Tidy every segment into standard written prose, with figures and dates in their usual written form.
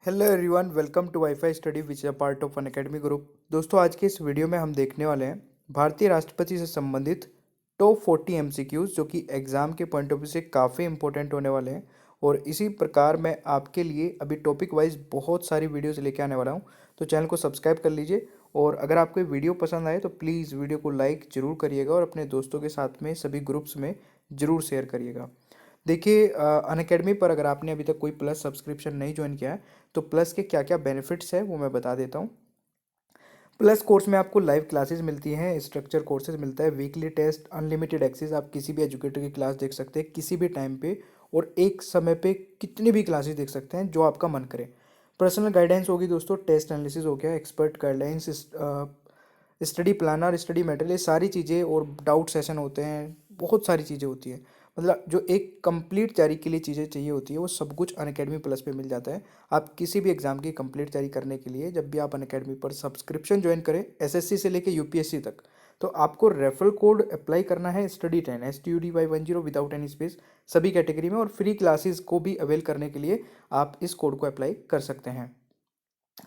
Hello everyone, welcome to WiFi study which is a part of Unacademy group. दोस्तों, आज के इस video में हम देखने वाले हैं भारतीय राष्ट्रपति से संबंधित टॉप 40 एमसीक्यूज, जो कि एग्जाम के पॉइंट ऑफ व्यू से काफ़ी इंपॉर्टेंट होने वाले हैं। और इसी प्रकार मैं आपके लिए अभी टॉपिक वाइज बहुत सारी वीडियोस लेके आने वाला हूं, तो चैनल को सब्सक्राइब कर लीजिए। और अगर आपको ये वीडियो पसंद आए तो प्लीज़ वीडियो को लाइक ज़रूर करिएगा और अपने दोस्तों के साथ में सभी ग्रुप्स में ज़रूर शेयर करिएगा। देखिए, अनअकैडमी पर अगर आपने अभी तक कोई प्लस सब्सक्रिप्शन नहीं ज्वाइन किया है तो प्लस के क्या क्या बेनिफिट्स है वो मैं बता देता हूँ। प्लस कोर्स में आपको लाइव क्लासेस मिलती हैं, स्ट्रक्चर कोर्सेज मिलता है, वीकली टेस्ट, अनलिमिटेड एक्सेस, आप किसी भी एजुकेटर की क्लास देख सकते हैं किसी भी टाइम पे, और एक समय पे कितनी भी क्लासेस देख सकते हैं जो आपका मन करे। पर्सनल गाइडेंस होगी दोस्तों, टेस्ट एनालिसिस हो गया, expert guidelines, study planner, study material, ये सारी चीज़ें, और डाउट सेशन होते हैं, बहुत सारी चीज़ें होती हैं। मतलब जो एक कंप्लीट तैयारी के लिए चीज़ें चाहिए होती है वो सब कुछ अनअकैडमी प्लस पे मिल जाता है। आप किसी भी एग्जाम की कंप्लीट तैयारी करने के लिए जब भी आप अनअकैडमी पर सब्सक्रिप्शन ज्वाइन करें, एसएससी से लेके यूपीएससी तक, तो आपको रेफरल कोड अप्लाई करना है STUDY10 STUDY10 without any space, सभी कैटेगरी में। और फ्री क्लासेस को भी अवेल करने के लिए आप इस कोड को अप्लाई कर सकते हैं।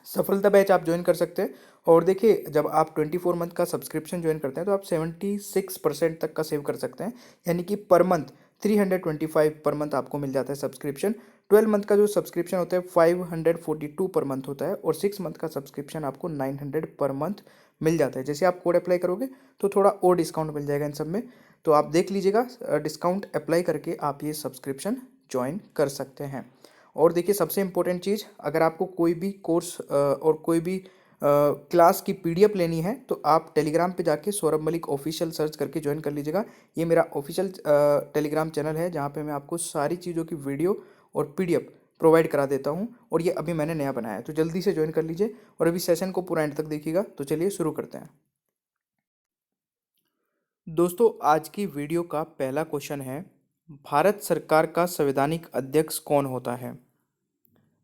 सफलता बैच आप ज्वाइन कर सकते हैं। और देखिए, जब आप 24 मंथ का सब्सक्रिप्शन ज्वाइन करते हैं तो आप 76% तक का सेव कर सकते हैं, यानी कि पर मंथ 325 पर मंथ आपको मिल जाता है सब्सक्रिप्शन। 12 मंथ का जो सब्सक्रिप्शन होता है 542 पर मंथ होता है, और 6 मंथ का सब्सक्रिप्शन आपको 900 पर मंथ मिल जाता है। जैसे आप कोड अप्लाई करोगे तो थोड़ा और डिस्काउंट मिल जाएगा इन सब में, तो आप देख लीजिएगा, डिस्काउंट अप्लाई करके आप ये सब्सक्रिप्शन ज्वाइन कर सकते हैं। और देखिए, सबसे इम्पोर्टेंट चीज़, अगर आपको कोई भी कोर्स और कोई भी क्लास की पीडीएफ लेनी है तो आप टेलीग्राम पे जाके सौरभ मलिक ऑफिशियल सर्च करके ज्वाइन कर लीजिएगा। ये मेरा ऑफिशियल टेलीग्राम चैनल है जहाँ पे मैं आपको सारी चीज़ों की वीडियो और पीडीएफ प्रोवाइड करा देता हूँ, और ये अभी मैंने नया बनाया है, तो जल्दी से ज्वाइन कर लीजिए। और अभी सेशन को पूरा एंड तक देखिएगा। तो चलिए शुरू करते हैं। दोस्तों, आज की वीडियो का पहला क्वेश्चन है, भारत सरकार का संवैधानिक अध्यक्ष कौन होता है।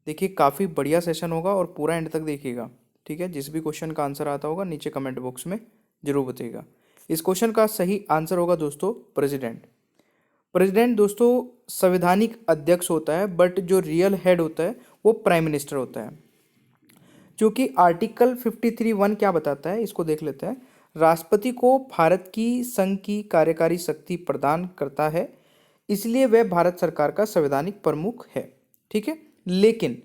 देखिए, काफ़ी बढ़िया सेशन होगा और पूरा एंड तक देखिएगा। ठीक है, जिस भी क्वेश्चन का आंसर आता होगा नीचे कमेंट बॉक्स में जरूर बताइएगा। इस क्वेश्चन का सही आंसर होगा दोस्तों प्रेसिडेंट। प्रेसिडेंट दोस्तों संवैधानिक अध्यक्ष होता है, बट जो रियल हेड होता है वो प्राइम मिनिस्टर होता है। क्योंकि आर्टिकल 53(1) क्या बताता है, इसको देख लेते हैं। राष्ट्रपति को भारत की संघ की कार्यकारी शक्ति प्रदान करता है, इसलिए वह भारत सरकार का संवैधानिक प्रमुख है। ठीक है, लेकिन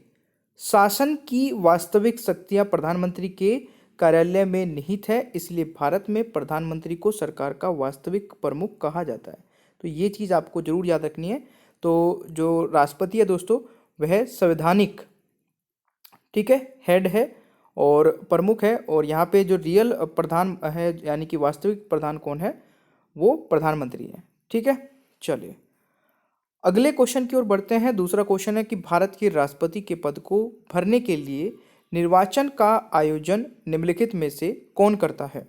शासन की वास्तविक शक्तियां प्रधानमंत्री के कार्यालय में निहित है, इसलिए भारत में प्रधानमंत्री को सरकार का वास्तविक प्रमुख कहा जाता है। तो ये चीज़ आपको जरूर याद रखनी है। तो जो राष्ट्रपति है दोस्तों, वह संवैधानिक, ठीक है, हेड है और प्रमुख है। और यहाँ पे जो रियल प्रधान है, यानी कि वास्तविक प्रधान कौन है, वो प्रधानमंत्री है। ठीक है, चलिए अगले क्वेश्चन की ओर बढ़ते हैं। दूसरा क्वेश्चन है कि भारत के राष्ट्रपति के पद को भरने के लिए निर्वाचन का आयोजन निम्नलिखित में से कौन करता है।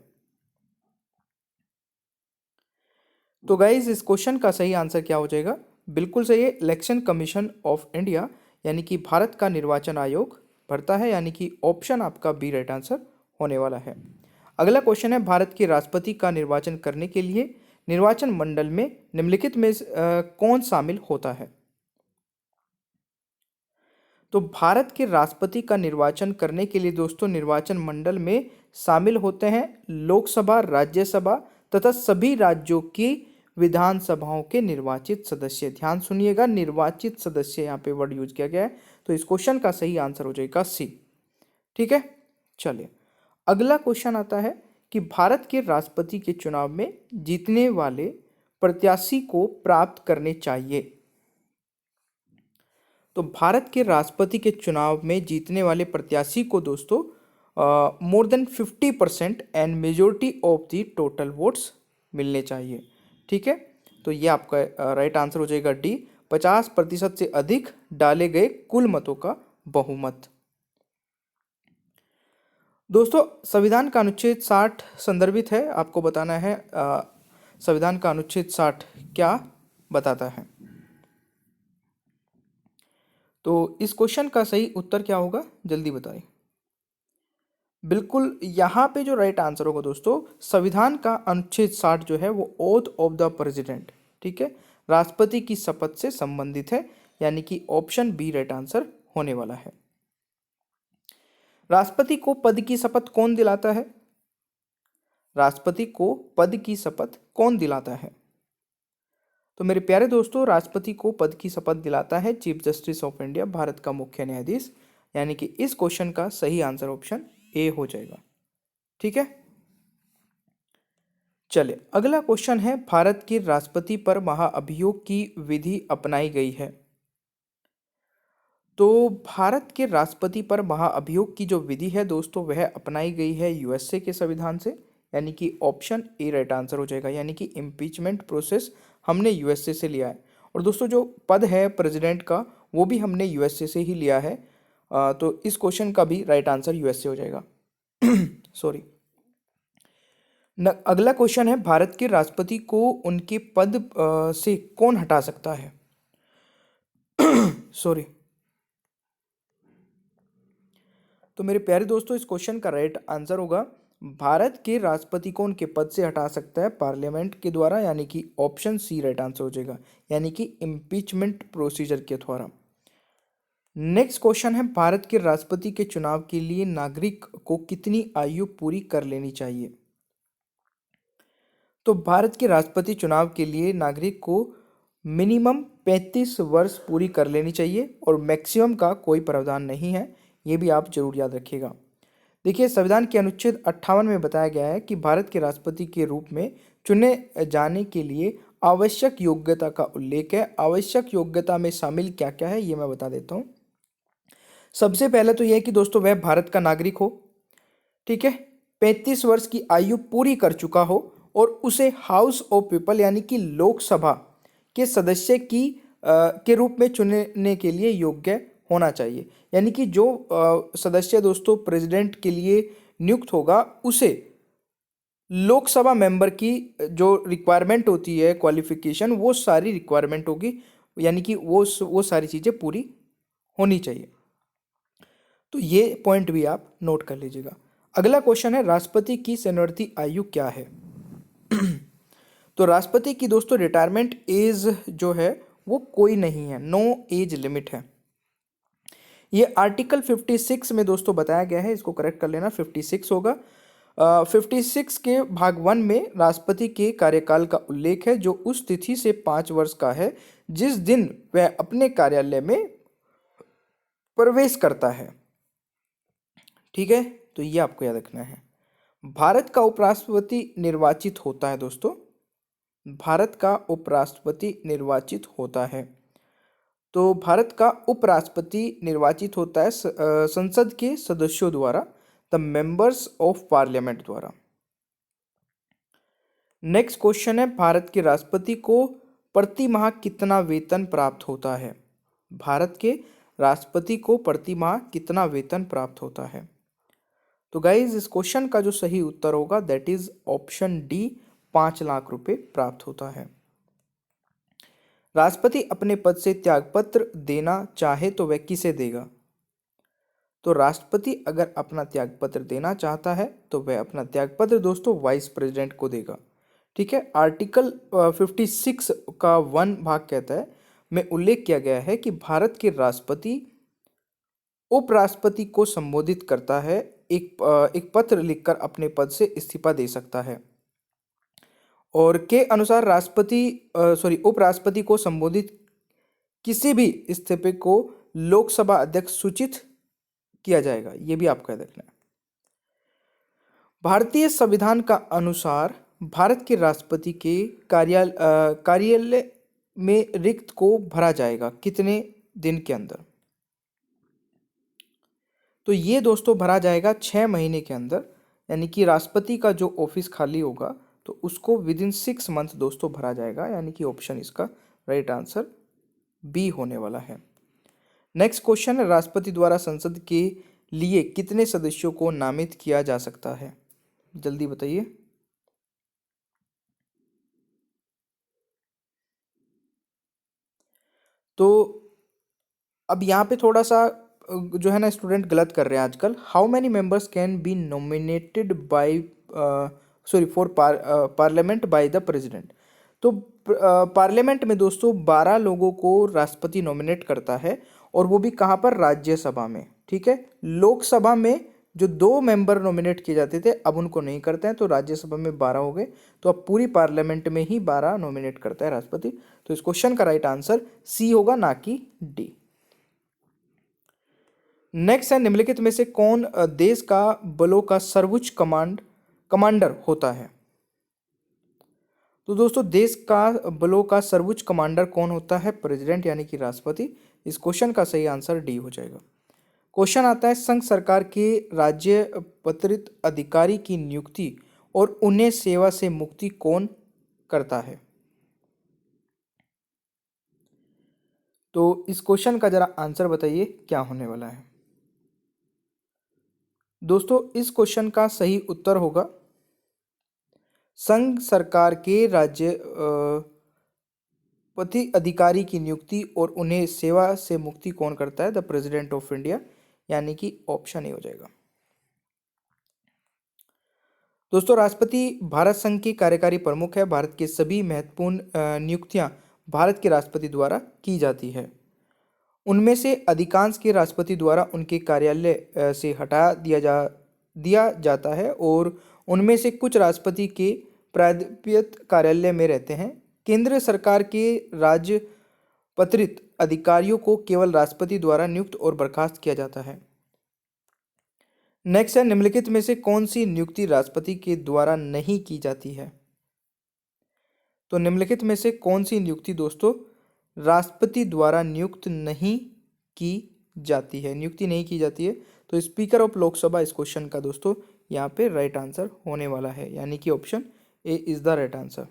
तो गाइज, इस क्वेश्चन का सही आंसर क्या हो जाएगा, बिल्कुल सही है, इलेक्शन कमीशन ऑफ इंडिया, यानी कि भारत का निर्वाचन आयोग भरता है, यानी कि ऑप्शन आपका बी राइट आंसर होने वाला है। अगला क्वेश्चन है, भारत के राष्ट्रपति का निर्वाचन करने के लिए निर्वाचन मंडल में निम्नलिखित में कौन शामिल होता है। तो भारत के राष्ट्रपति का निर्वाचन करने के लिए दोस्तों निर्वाचन मंडल में शामिल होते हैं लोकसभा, राज्यसभा तथा सभी राज्यों की विधानसभाओं के निर्वाचित सदस्य। ध्यान सुनिएगा, निर्वाचित सदस्य यहाँ पे वर्ड यूज किया गया है। तो इस क्वेश्चन का सही आंसर हो जाएगा सी। ठीक है, चलिए अगला क्वेश्चन आता है कि भारत के राष्ट्रपति के चुनाव में जीतने वाले प्रत्याशी को प्राप्त करने चाहिए। तो भारत के राष्ट्रपति के चुनाव में जीतने वाले प्रत्याशी को दोस्तों more than 50% and majority of the total votes मिलने चाहिए। ठीक है, तो ये आपका राइट आंसर हो जाएगा डी, 50% से अधिक डाले गए कुल मतों का बहुमत। दोस्तों, संविधान का अनुच्छेद 60 संदर्भित है, आपको बताना है संविधान का अनुच्छेद 60 क्या बताता है। तो इस क्वेश्चन का सही उत्तर क्या होगा, जल्दी बताइए। बिल्कुल, यहाँ पे जो राइट आंसर होगा दोस्तों, संविधान का अनुच्छेद 60 जो है वो ओथ ऑफ द प्रेसिडेंट, ठीक है, राष्ट्रपति की शपथ से संबंधित है, यानी कि ऑप्शन बी राइट आंसर होने वाला है। राष्ट्रपति को पद की शपथ कौन दिलाता है? राष्ट्रपति को पद की शपथ कौन दिलाता है? तो मेरे प्यारे दोस्तों, राष्ट्रपति को पद की शपथ दिलाता है chief justice of India, Bharat का मुख्य न्यायाधीश। यानी कि इस क्वेश्चन का सही आंसर ऑप्शन ए हो जाएगा। ठीक है, चलिए अगला क्वेश्चन है, भारत के राष्ट्रपति पर महाअभियोग की विधि अपनाई गई है। तो भारत के राष्ट्रपति पर महाअभियोग की जो विधि है दोस्तों, वह अपनाई गई है यूएसए के संविधान से। यानी कि ऑप्शन ए राइट आंसर हो जाएगा। यानी कि इम्पीचमेंट प्रोसेस हमने यूएसए से लिया है। और दोस्तों जो पद है प्रेसिडेंट का, वो भी हमने यूएसए से ही लिया है। तो इस क्वेश्चन का भी राइट आंसर यूएसए हो जाएगा। सॉरी। अगला क्वेश्चन है, भारत के राष्ट्रपति को उनके पद से कौन हटा सकता है? सॉरी। तो मेरे प्यारे दोस्तों, इस क्वेश्चन का राइट आंसर होगा, भारत के राष्ट्रपति को उनके पद से हटा सकता है पार्लियामेंट के द्वारा। यानी कि ऑप्शन सी राइट आंसर हो जाएगा। यानी कि इम्पीचमेंट प्रोसीजर के द्वारा। नेक्स्ट क्वेश्चन है, भारत के राष्ट्रपति के चुनाव के लिए नागरिक को कितनी आयु पूरी कर लेनी चाहिए? तो भारत के राष्ट्रपति चुनाव के लिए नागरिक को मिनिमम 35 वर्ष पूरी कर लेनी चाहिए और मैक्सिमम का कोई प्रावधान नहीं है। ये भी आप जरूर याद रखिएगा। देखिए, संविधान के अनुच्छेद 58 में बताया गया है कि भारत के राष्ट्रपति के रूप में चुने जाने के लिए आवश्यक योग्यता का उल्लेख है। आवश्यक योग्यता में शामिल क्या क्या है, ये मैं बता देता हूँ। सबसे पहले तो यह है कि दोस्तों वह भारत का नागरिक हो, ठीक है, 35 वर्ष की आयु पूरी कर चुका हो और उसे हाउस ऑफ पीपल यानी कि लोकसभा के सदस्य के रूप में चुनने के लिए योग्य होना चाहिए। यानी कि जो सदस्य दोस्तों प्रेसिडेंट के लिए नियुक्त होगा, उसे लोकसभा मेंबर की जो रिक्वायरमेंट होती है, क्वालिफिकेशन, वो सारी रिक्वायरमेंट होगी। यानी कि वो सारी चीज़ें पूरी होनी चाहिए। तो ये पॉइंट भी आप नोट कर लीजिएगा। अगला क्वेश्चन है, राष्ट्रपति की सेनियोरिटी आयु क्या है? तो राष्ट्रपति की दोस्तों रिटायरमेंट एज जो है वो कोई नहीं है, नो एज लिमिट है। ये आर्टिकल 56 में दोस्तों बताया गया है, इसको करेक्ट कर लेना, 56 होगा। 56 के भाग 1 में राष्ट्रपति के कार्यकाल का उल्लेख है, जो उस तिथि से 5 वर्ष का है जिस दिन वह अपने कार्यालय में प्रवेश करता है। ठीक है, तो ये आपको याद रखना है। भारत का उपराष्ट्रपति निर्वाचित होता है दोस्तों, भारत का उपराष्ट्रपति निर्वाचित होता है। तो भारत का उपराष्ट्रपति निर्वाचित होता है संसद के सदस्यों द्वारा, द मेंबर्स ऑफ पार्लियामेंट द्वारा। नेक्स्ट क्वेश्चन है, भारत के राष्ट्रपति को प्रति माह कितना वेतन प्राप्त होता है? भारत के राष्ट्रपति को प्रति माह कितना वेतन प्राप्त होता है? तो गाइज, इस क्वेश्चन का जो सही उत्तर होगा that is option D, 5 lakh रुपए प्राप्त होता है। राष्ट्रपति अपने पद से त्यागपत्र देना चाहे तो वह किसे देगा? तो राष्ट्रपति अगर अपना त्यागपत्र देना चाहता है तो वह अपना त्यागपत्र दोस्तों वाइस प्रेसिडेंट को देगा। ठीक है, आर्टिकल 56 का 1 भाग कहता है, में उल्लेख किया गया है कि भारत के राष्ट्रपति उपराष्ट्रपति को संबोधित करता है, एक पत्र लिखकर अपने पद से इस्तीफा दे सकता है। और के अनुसार उपराष्ट्रपति को संबोधित किसी भी इस्तीफे को लोकसभा अध्यक्ष सूचित किया जाएगा। यह भी आपको याद रखना है। भारतीय संविधान का अनुसार भारत के राष्ट्रपति के कार्यालय में रिक्त को भरा जाएगा कितने दिन के अंदर? तो ये दोस्तों भरा जाएगा 6 महीने के अंदर। यानी कि राष्ट्रपति का जो ऑफिस खाली होगा तो उसको विद इन 6 मंथ दोस्तों भरा जाएगा। यानी कि ऑप्शन इसका राइट आंसर बी होने वाला है। नेक्स्ट क्वेश्चन है, राष्ट्रपति द्वारा संसद के लिए कितने सदस्यों को नामित किया जा सकता है? जल्दी बताइए। तो अब यहाँ पे थोड़ा सा जो है ना स्टूडेंट गलत कर रहे हैं आजकल। How many members can be nominated by for parliament by the president? तो पार्लियामेंट में दोस्तों 12 लोगों को राष्ट्रपति नॉमिनेट करता है, और वो भी कहाँ पर? राज्यसभा में। ठीक है, लोकसभा में जो 2 मेंबर नॉमिनेट किए जाते थे अब उनको नहीं करते हैं, तो राज्यसभा में 12 हो गए, तो अब पूरी पार्लियामेंट में ही 12 नॉमिनेट करता है राष्ट्रपति। तो इस क्वेश्चन का राइट आंसर सी होगा, ना कि डी। नेक्स्ट है, निम्नलिखित में से कौन देश का बलों का सर्वोच्च कमांडर होता है? तो दोस्तों, देश का बलों का सर्वोच्च कमांडर कौन होता है? प्रेसिडेंट यानी कि राष्ट्रपति। इस क्वेश्चन का सही आंसर डी हो जाएगा। क्वेश्चन आता है, संघ सरकार के राज्य पत्रित अधिकारी की नियुक्ति और उन्हें सेवा से मुक्ति कौन करता है? तो इस क्वेश्चन का जरा आंसर बताइए क्या होने वाला है। दोस्तों, इस क्वेश्चन का सही उत्तर होगा, संघ सरकार के राज्य पति अधिकारी की नियुक्ति और उन्हें सेवा से मुक्ति कौन करता है? द प्रेसिडेंट ऑफ इंडिया, यानी कि ऑप्शन ए हो जाएगा। दोस्तों, राष्ट्रपति भारत संघ के कार्यकारी प्रमुख है। भारत के सभी महत्वपूर्ण नियुक्तियां भारत के राष्ट्रपति द्वारा की जाती है। उनमें से अधिकांश के राष्ट्रपति द्वारा उनके कार्यालय से हटा दिया जाता है और उनमें से कुछ राष्ट्रपति के प्राधिकृत कार्यालय में रहते हैं। केंद्र सरकार के राजपत्रित अधिकारियों को केवल राष्ट्रपति द्वारा नियुक्त और बर्खास्त किया जाता है। नेक्स्ट है, निम्नलिखित में से कौन सी नियुक्ति राष्ट्रपति के द्वारा नहीं की जाती है? तो निम्नलिखित में से कौन सी नियुक्ति दोस्तों राष्ट्रपति द्वारा नियुक्त नहीं की जाती है? नियुक्ति नहीं की जाती है, तो स्पीकर ऑफ लोकसभा इस क्वेश्चन का दोस्तों यहाँ पे राइट आंसर होने वाला है, यानी कि option A is the right answer.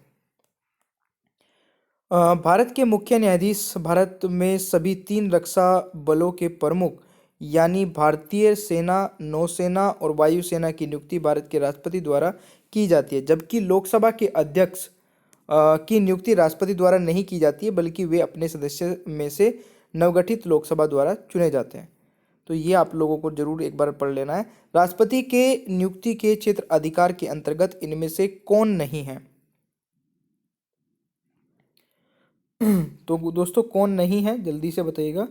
Bharat के मुख्य न्यायाधीश भारत में सभी 3 रक्षा बलों के प्रमुख यानी भारतीय सेना, नौसेना और वायुसेना की नियुक्ति भारत के राष्ट्रपति द्वारा की जाती है, जबकि लोकसभा के अध्यक्ष की नियुक्ति राष्ट्रपति द्वारा नहीं की जाती है, बल्कि वे अपने सदस्य में से नवगठित लोकसभा द्वारा चुने जाते हैं। तो ये आप लोगों को जरूर एक बार पढ़ लेना है। राष्ट्रपति के नियुक्ति के क्षेत्र अधिकार के अंतर्गत इनमें से कौन नहीं है? तो दोस्तों, कौन नहीं है जल्दी से बताइएगा।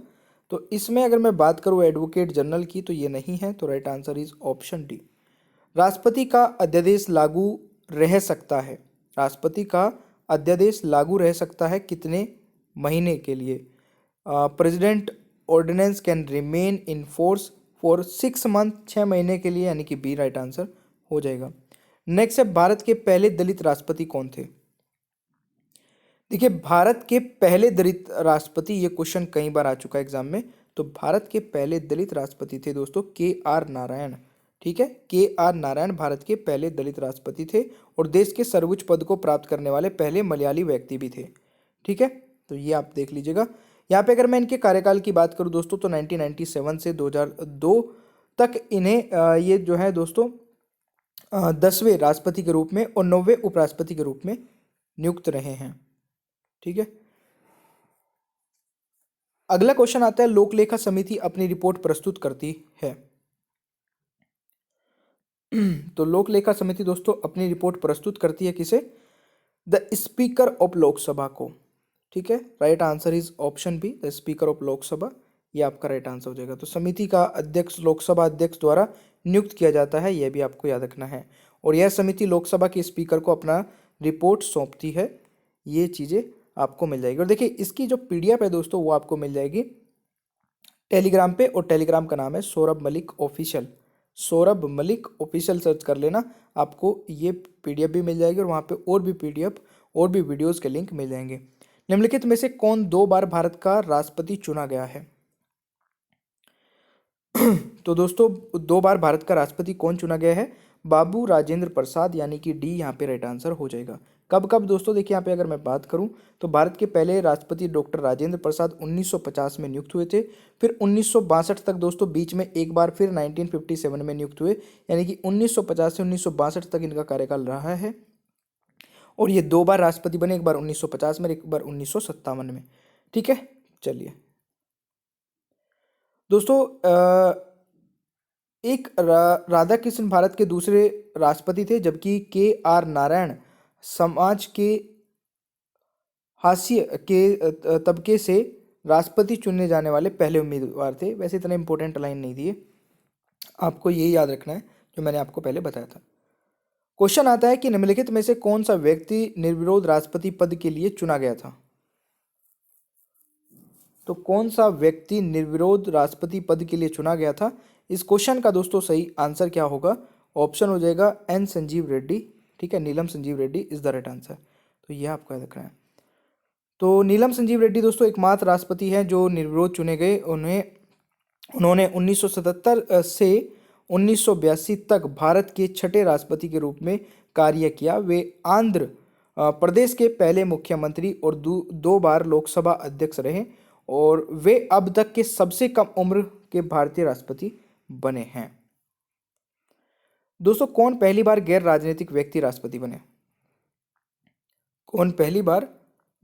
तो इसमें अगर मैं बात करूं एडवोकेट जनरल की, तो ये नहीं है, तो right answer is option D. राष्ट्रपति का अध्यादेश लागू रह सकता है। राष्ट्रपति का अध्यादेश लागू रह सकता है कितने महीने के लिए? President ordinance can remain in force for 6 month, 6 महीने के लिए, यानी कि बी राइट आंसर हो जाएगा। नेक्स्ट है, भारत के पहले दलित राष्ट्रपति कौन थे? देखिए, भारत के पहले दलित राष्ट्रपति, ये क्वेश्चन कई बार आ चुका है एग्जाम में। तो भारत के पहले दलित राष्ट्रपति थे दोस्तों के आर नारायण। ठीक है, के आर नारायण भारत के पहले दलित राष्ट्रपति थे और देश के सर्वोच्च पद को प्राप्त करने वाले पहले मलयाली व्यक्ति भी थे। ठीक है, तो ये आप देख लीजिएगा। यहाँ पे अगर मैं इनके कार्यकाल की बात करूँ दोस्तों, तो 1997 से 2002 तक इन्हें ये जो है दोस्तों 10वें राष्ट्रपति के रूप में और 9वें उपराष्ट्रपति के रूप में नियुक्त रहे हैं। ठीक है, अगला क्वेश्चन आता है, लोक लेखा समिति अपनी रिपोर्ट प्रस्तुत करती है। तो लोक लेखा समिति दोस्तों अपनी रिपोर्ट प्रस्तुत करती है किसे? द स्पीकर ऑफ लोकसभा को। ठीक है, right answer is option B, the speaker of Lok Sabha, ये आपका राइट आंसर हो जाएगा। तो समिति का अध्यक्ष लोकसभा अध्यक्ष द्वारा नियुक्त किया जाता है, यह भी आपको याद रखना है। और यह समिति लोकसभा के स्पीकर को अपना रिपोर्ट सौंपती है। ये चीज़ें आपको मिल जाएगी। और देखिए, इसकी जो पीडीएफ है दोस्तों वो आपको मिल जाएगी टेलीग्राम पे, और टेलीग्राम का नाम है Saurabh Malik official. Saurabh Malik official search कर लेना, आपको ये पीडीएफ भी मिल जाएगी और वहाँ पे और भी पीडीएफ और भी वीडियोस के लिंक मिल जाएंगे। निम्नलिखित में से कौन 2 बार भारत का राष्ट्रपति चुना गया है? तो दोस्तों, 2 बार भारत का राष्ट्रपति कौन चुना गया है? बाबू राजेंद्र प्रसाद, यानी कि डी यहाँ पे राइट आंसर हो जाएगा। कब कब दोस्तों, देखिए यहाँ पे अगर मैं बात करूँ तो भारत के पहले राष्ट्रपति डॉक्टर राजेंद्र प्रसाद 1950 में नियुक्त हुए थे। फिर 1962 तक दोस्तों बीच में एक बार फिर 1957 में नियुक्त हुए, यानी कि 1950 से 1962 तक इनका कार्यकाल रहा है। और ये 2 बार राष्ट्रपति बने, एक बार 1950 में, एक बार 1957 में। ठीक है, चलिए दोस्तों, एक राधा कृष्ण भारत के दूसरे राष्ट्रपति थे, जबकि के आर नारायण समाज के हाशिए के तबके से राष्ट्रपति चुने जाने वाले पहले उम्मीदवार थे। वैसे इतना इंपॉर्टेंट लाइन नहीं दिए। आपको ये याद रखना है जो मैंने आपको पहले बताया था। क्वेश्चन आता है कि निम्नलिखित में से कौन सा व्यक्ति निर्विरोध राष्ट्रपति पद के लिए चुना गया था। तो कौन सा व्यक्ति निर्विरोध राष्ट्रपति पद के लिए चुना गया था, इस क्वेश्चन का दोस्तों सही आंसर क्या होगा? ऑप्शन हो जाएगा एन संजीव रेड्डी। ठीक है, Neelam Sanjiva Reddy is the right answer. तो यह आपको याद रखना है। तो नीलम संजीव रेड्डी दोस्तों एकमात्र राष्ट्रपति हैं जो निर्विरोध चुने गए। उन्होंने 1977 से 1982 तक भारत के छठे राष्ट्रपति के रूप में कार्य किया। वे आंध्र प्रदेश के पहले मुख्यमंत्री और दो बार लोकसभा अध्यक्ष रहे और वे अब तक के सबसे कम उम्र के भारतीय राष्ट्रपति बने हैं। दोस्तों कौन पहली बार गैर राजनीतिक व्यक्ति राष्ट्रपति बने? कौन पहली बार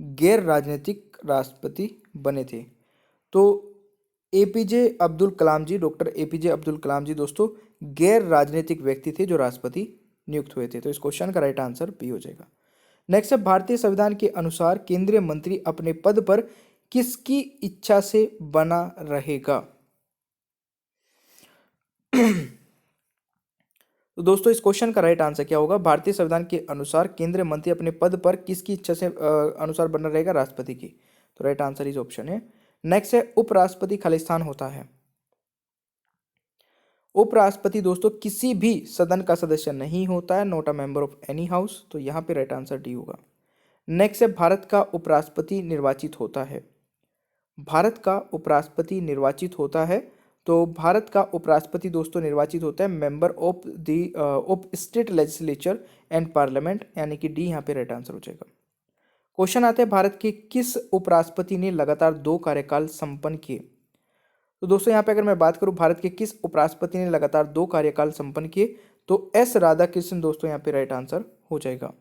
गैर राजनीतिक राष्ट्रपति बने थे? तो एपीजे अब्दुल कलाम जी, डॉक्टर एपीजे अब्दुल कलाम जी दोस्तों गैर राजनीतिक व्यक्ति थे जो राष्ट्रपति नियुक्त हुए थे। तो इस क्वेश्चन का राइट आंसर बी हो जाएगा। नेक्स्ट है, भारतीय संविधान के अनुसार केंद्रीय मंत्री अपने पद पर किसकी इच्छा से बना रहेगा? तो दोस्तों इस क्वेश्चन का राइट आंसर क्या होगा? भारतीय संविधान के अनुसार केंद्रीय मंत्री अपने पद पर किसकी इच्छा से अनुसार बना रहेगा? राष्ट्रपति की। तो राइट आंसर इस ऑप्शन है। नेक्स्ट है, उपराष्ट्रपति खालिस्तान होता है। उपराष्ट्रपति दोस्तों किसी भी सदन का सदस्य नहीं होता है, not a member of any house. तो यहाँ पे राइट आंसर डी होगा। नेक्स्ट है, भारत का उपराष्ट्रपति निर्वाचित होता है। भारत का उपराष्ट्रपति निर्वाचित होता है। तो भारत का उपराष्ट्रपति दोस्तों निर्वाचित होता है member of state legislature and parliament, यानी कि डी यहाँ पे राइट आंसर हो जाएगा। क्वेश्चन आता है, भारत के किस उपराष्ट्रपति ने लगातार 2 कार्यकाल संपन्न किए? तो दोस्तों यहाँ पे अगर मैं बात करूं भारत के किस उपराष्ट्रपति ने लगातार 2 कार्यकाल संपन्न किए, तो एस राधाकृष्णन दोस्तों यहाँ पे राइट आंसर हो जाएगा।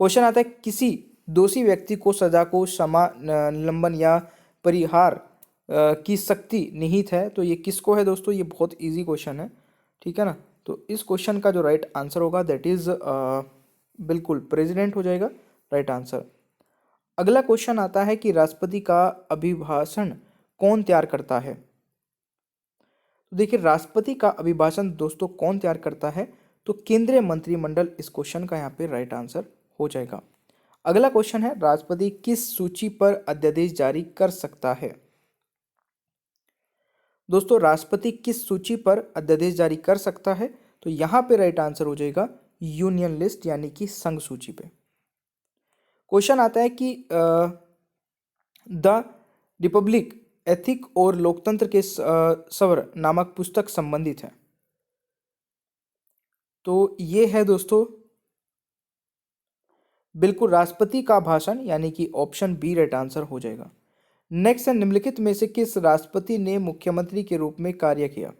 क्वेश्चन आता है, किसी दोषी व्यक्ति को सजा को क्षमा, निलंबन या परिहार की शक्ति निहित है। तो ये किसको है दोस्तों? ये बहुत इजी क्वेश्चन है, ठीक है ना। तो इस क्वेश्चन का जो राइट आंसर होगा दैट इज बिल्कुल प्रेसिडेंट हो जाएगा राइट आंसर। अगला क्वेश्चन आता है कि राष्ट्रपति का अभिभाषण कौन तैयार करता है? तो देखिए राष्ट्रपति का अभिभाषण दोस्तों कौन तैयार करता है? तो केंद्रीय मंत्रिमंडल इस क्वेश्चन का यहाँ पे राइट आंसर हो जाएगा। अगला क्वेश्चन है, राष्ट्रपति किस सूची पर अध्यादेश जारी कर सकता है? दोस्तों राष्ट्रपति किस सूची पर अध्यादेश जारी कर सकता है? तो यहाँ पे राइट आंसर हो जाएगा यूनियन लिस्ट, यानी कि संघ सूची पे। क्वेश्चन आता है कि द रिपब्लिक एथिक और लोकतंत्र के स्वर नामक पुस्तक संबंधित है। तो ये है दोस्तों बिल्कुल राष्ट्रपति का भाषण, यानी कि ऑप्शन बी राइट आंसर हो जाएगा। नेक्स्ट है, निम्नलिखित में से किस राष्ट्रपति ने मुख्यमंत्री के रूप में कार्य किया?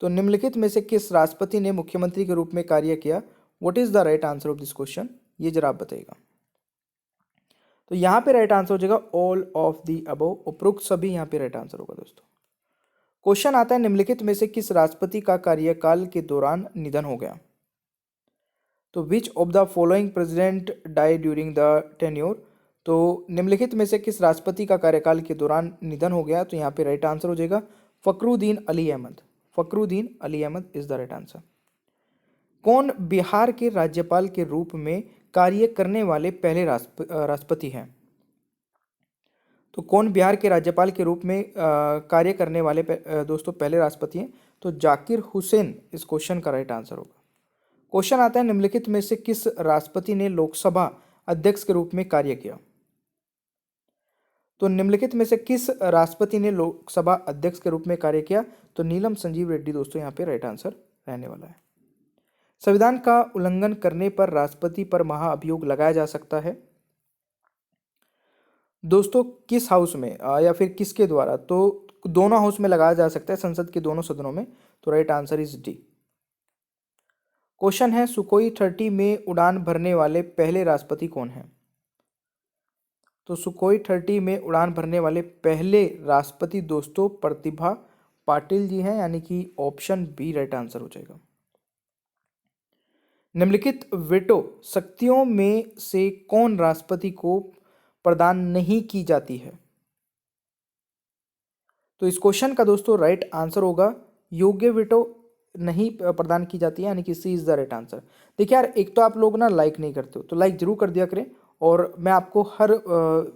तो निम्नलिखित में से किस राष्ट्रपति ने मुख्यमंत्री के रूप में कार्य किया? What is the right answer of this question? ये जरा आप बताइएगा। तो यहाँ पे राइट आंसर हो जाएगा ऑल ऑफ दी अबव, उपरोक्त सभी यहाँ पे राइट आंसर होगा दोस्तों। क्वेश्चन आता है, निम्नलिखित में से किस राष्ट्रपति का कार्यकाल के दौरान निधन हो गया? तो which of the following president die during the tenure? तो निम्नलिखित में से किस राष्ट्रपति का कार्यकाल के दौरान निधन हो गया? तो यहाँ पे राइट आंसर हो जाएगा Fakhruddin Ali Ahmed. Fakhruddin Ali Ahmed is the right answer. कौन बिहार के राज्यपाल के रूप में कार्य करने वाले पहले राष्ट्रपति हैं? तो कौन बिहार के राज्यपाल के रूप में कार्य करने वाले दोस्तों पहले राष्ट्रपति हैं? तो जाकिर हुसैन इस क्वेश्चन का राइट आंसर होगा। क्वेश्चन आता है, निम्नलिखित में से किस राष्ट्रपति ने लोकसभा अध्यक्ष के रूप में कार्य किया? तो निम्नलिखित में से किस राष्ट्रपति ने लोकसभा अध्यक्ष के रूप में कार्य किया? तो नीलम संजीव रेड्डी दोस्तों यहाँ पे राइट आंसर रहने वाला है। संविधान का उल्लंघन करने पर राष्ट्रपति पर महाअभियोग लगाया जा सकता है दोस्तों किस हाउस में या फिर किसके द्वारा? तो दोनों हाउस में लगाया जा सकता है, संसद के दोनों सदनों में। तो right answer is D. Question है, सुकोई 30 में उड़ान भरने वाले पहले राष्ट्रपति कौन हैं? तो सुकोई 30 में उड़ान भरने वाले पहले राष्ट्रपति दोस्तों प्रतिभा पाटिल जी हैं, यानी कि ऑप्शन बी राइट आंसर हो जाएगा। निम्नलिखित वेटो शक्तियों में से कौन राष्ट्रपति को प्रदान नहीं की जाती है? तो इस क्वेश्चन का दोस्तों राइट आंसर होगा योग्य वेटो नहीं प्रदान की जाती है, यानी कि सी इज़ द राइट आंसर। देखिए यार, एक तो आप लोग ना लाइक नहीं करते हो, तो लाइक जरूर कर दिया करें। और मैं आपको हर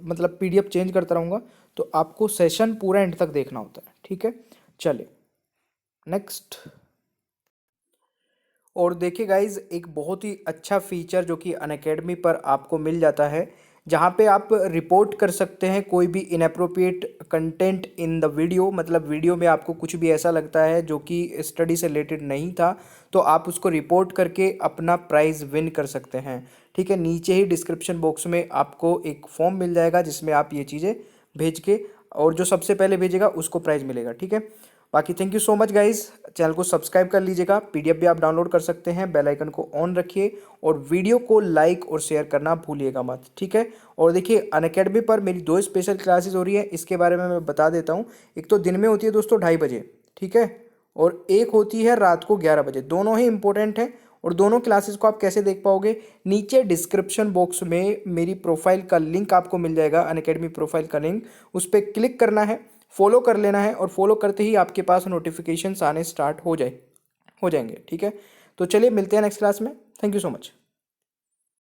मतलब पीडीएफ चेंज करता रहूँगा, तो आपको सेशन पूरा एंड तक देखना होता है, ठीक है। चलिए नेक्स्ट। और देखिए गाइज, एक बहुत ही अच्छा फीचर जो कि अनअकैडमी पर आपको मिल जाता है, जहाँ पे आप रिपोर्ट कर सकते हैं कोई भी inappropriate content in the video. मतलब वीडियो में आपको कुछ भी ऐसा लगता है जो कि स्टडी से रिलेटेड नहीं था, तो आप उसको रिपोर्ट करके अपना प्राइज़ विन कर सकते हैं, ठीक है। नीचे ही डिस्क्रिप्शन बॉक्स में आपको एक फॉर्म मिल जाएगा जिसमें आप ये चीज़ें भेज के, और जो सबसे पहले भेजेगा उसको प्राइज़ मिलेगा, ठीक है। बाकी thank you so much guys, channel को सब्सक्राइब कर लीजिएगा, पीडीएफ भी आप डाउनलोड कर सकते हैं, बेल आइकन को ऑन रखिए और वीडियो को लाइक और शेयर करना भूलिएगा मत, ठीक है। और देखिए, अनअकैडमी पर मेरी 2 स्पेशल क्लासेस हो रही है, इसके बारे में मैं बता देता हूँ। एक तो दिन में होती है दोस्तों 2:30 बजे, ठीक है, और एक होती है रात को 11 बजे। दोनों ही इंपॉर्टेंट है, और दोनों क्लासेस को आप कैसे देख पाओगे, नीचे डिस्क्रिप्शन बॉक्स में मेरी प्रोफाइल का लिंक आपको मिल जाएगा, अनअकैडमी प्रोफाइल का लिंक, उस पर क्लिक करना है, फॉलो कर लेना है, और फॉलो करते ही आपके पास नोटिफिकेशंस आने स्टार्ट हो जाएंगे, ठीक है। तो चलिए मिलते हैं नेक्स्ट क्लास में। Thank you so much.